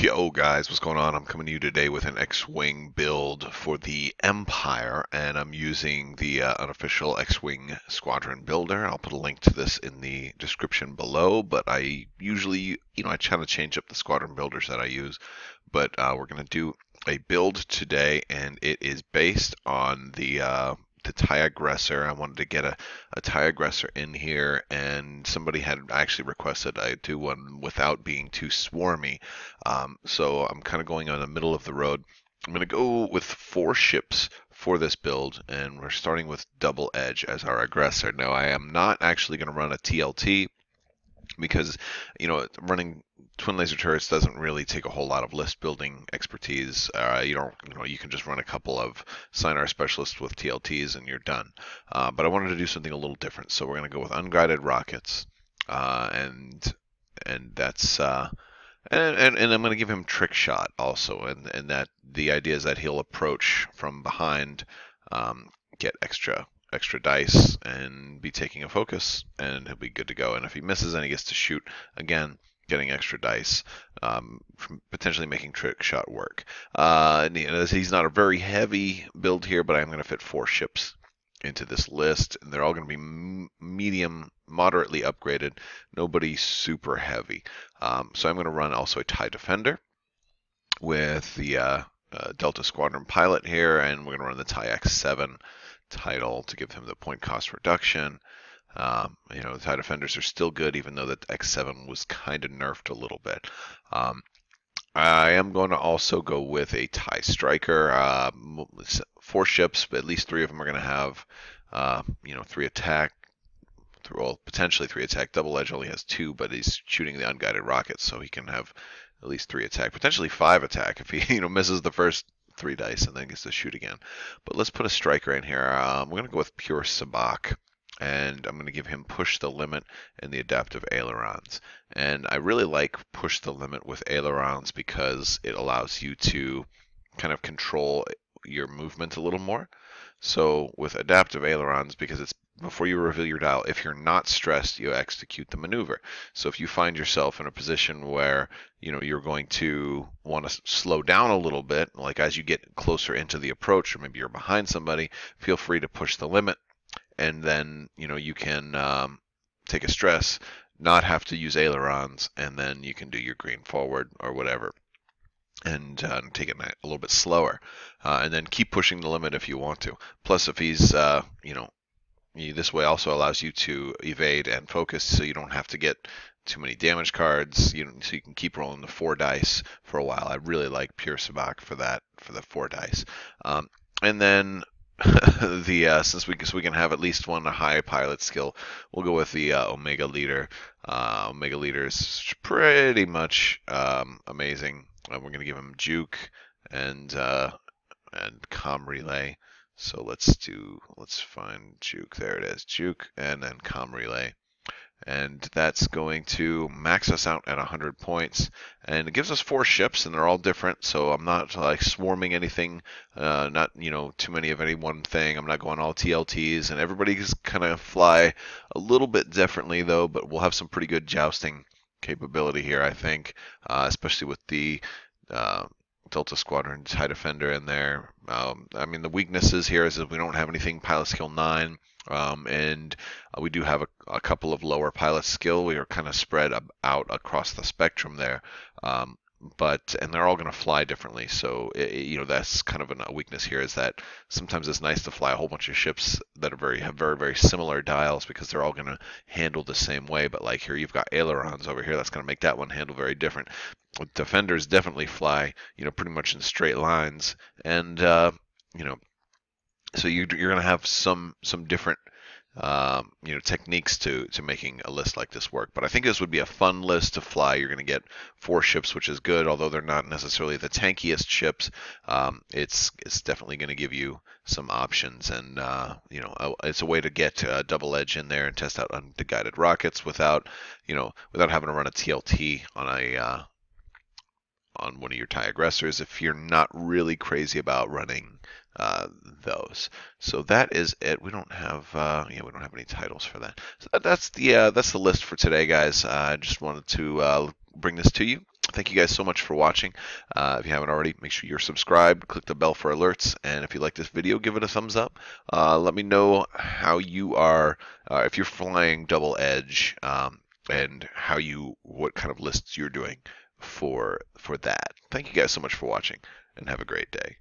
Yo guys, what's going on? I'm coming to you today with an X-Wing build for the Empire, and I'm using the unofficial X-Wing Squadron Builder. I'll put a link to this in the description below, but I usually, I try to change up the Squadron Builders that I use, but we're going to do a build today, and it is based on the TIE Aggressor. I wanted to get a TIE Aggressor in here, and somebody had actually requested I do one without being too swarmy. So I'm kind of going on the middle of the road. I'm going to go with 4 ships for this build, and we're starting with Double Edge as our aggressor. Now, I am not actually going to run a TLT because, running twin laser turrets doesn't really take a whole lot of list building expertise. You can just run a couple of Sinar specialists with TLTs and you're done. But I wanted to do something a little different, so we're going to go with Unguided Rockets, and that's and I'm going to give him trick shot also, and that the idea is that he'll approach from behind, get extra dice, and be taking a focus, and he'll be good to go. And if he misses, then he gets to shoot again, getting extra dice, potentially making trick shot work. He's not a very heavy build here, but I'm going to fit 4 ships into this list, and they're all going to be medium, moderately upgraded, nobody super heavy. So I'm going to run also a TIE Defender with the Delta Squadron pilot here, and we're going to run the TIE X7 title to give him the point cost reduction. The TIE Defenders are still good, even though the X7 was kind of nerfed a little bit. I am going to also go with a TIE Striker. 4 ships, but at least 3 of them are going to have, 3 attack. Well, potentially 3 attack. Double Edge only has 2, but he's shooting the Unguided Rockets, so he can have at least 3 attack, potentially 5 attack if he, misses the first 3 dice and then gets to shoot again. But let's put a striker in here. We're going to go with pure Crabbok, and I'm going to give him push the limit and the adaptive ailerons. And I really like push the limit with ailerons because it allows you to kind of control your movement a little more. So with adaptive ailerons, because it's before you reveal your dial, if you're not stressed, you execute the maneuver. So if you find yourself in a position where you're going to want to slow down a little bit, like as you get closer into the approach, or maybe you're behind somebody, feel free to push the limit, and then you can take a stress, not have to use ailerons, and then you can do your green forward or whatever, and take it a little bit slower, and then keep pushing the limit if you want to. Plus, if he's this way also allows you to evade and focus, so you don't have to get too many damage cards. So you can keep rolling the 4 dice for a while. I really like pure Crabbok for that, for the 4 dice. And then since we can have at least one high pilot skill, we'll go with the Omega Leader. Omega Leader is pretty much amazing. We're going to give him Juke and Comm Relay. So let's find Juke. There it is, Juke, and then Comm Relay. And that's going to max us out at 100 points. And it gives us 4 ships, and they're all different. So I'm not like swarming anything, not too many of any one thing. I'm not going all TLTs, and everybody's kind of fly a little bit differently though. But we'll have some pretty good jousting capability here, I think, especially with the Delta Squadron TIE Defender in there. The weaknesses here is that we don't have anything pilot skill 9, and we do have a couple of lower pilot skill. We are kind of spread out across the spectrum there, and they're all going to fly differently. So that's kind of a weakness here, is that sometimes it's nice to fly a whole bunch of ships that have very, very similar dials, because they're all going to handle the same way. But like here, you've got ailerons over here. That's going to make that one handle very different. Defenders definitely fly, pretty much in straight lines, and so you're going to have some different techniques to making a list like this work. But I think this would be a fun list to fly. You're going to get 4 ships, which is good, although they're not necessarily the tankiest ships. It's definitely going to give you some options, and it's a way to get Double Edge in there and test out Unguided Rockets without having to run a TLT on one of your TIE Aggressors if you're not really crazy about running those. So that is it. We don't have we don't have any titles for that. So that's the list for today, guys. I just wanted to bring this to you. Thank you guys so much for watching. If you haven't already, make sure you're subscribed, click the bell for alerts, and if you like this video, give it a thumbs up. Let me know how you are, if you're flying double edge, and what kind of lists you're doing for that. Thank you guys so much for watching, and have a great day.